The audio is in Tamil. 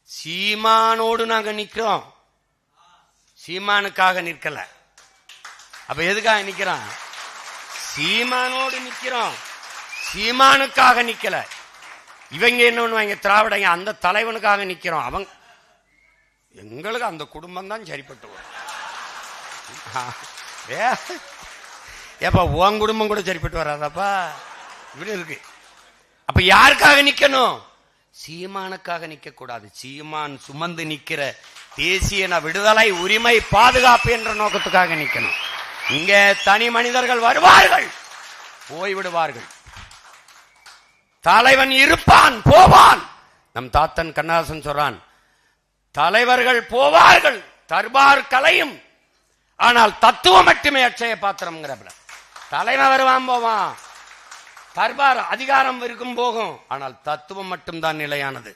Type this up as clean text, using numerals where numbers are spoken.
சீமானோடு நாங்க நிக்கிறோம், சீமானுக்காக நிற்கல. அப்ப எதுக்காக நிக்கிறோம்? சீமானோடு நிக்கிறோம், சீமானுக்காக நிக்கல. இவங்க என்ன பண்ணுவாங்க, திராவிடங்க அந்த தலைவனுக்காக நிக்கிறோம். அவங்க எங்களுக்கு அந்த குடும்பம் தான் சரிப்பட்டு வரும். ஏப்பா உன் குடும்பம் கூட சரிப்பட்டு வராதாப்பா, இப்படி இருக்கு. அப்ப யாருக்காக நிக்கணும்? சீமானுக்காக நிக்க கூடாது. சீமான் சுமந்து நிக்கிற தேசிய விடுதலை உரிமை பாதுகாப்பு என்ற நோக்கத்துக்காக நிக்கணும். இங்க தனி மனிதர்கள் வருவார்கள், போய்விடுவார்கள். தலைவன் இருப்பான், போவான். நம் தாத்தன் கண்ணதாசன் சொல்றான், தலைவர்கள் போவார்கள், தர்பார் கலையும், ஆனால் தத்துவம் மட்டுமே அட்சய பாத்திரம். தலைவன் வருவான் போவான், தர்பார் அதிகாரம் இருக்கும் போகும், ஆனால் தத்துவம் மட்டும்தான் நிலையானது.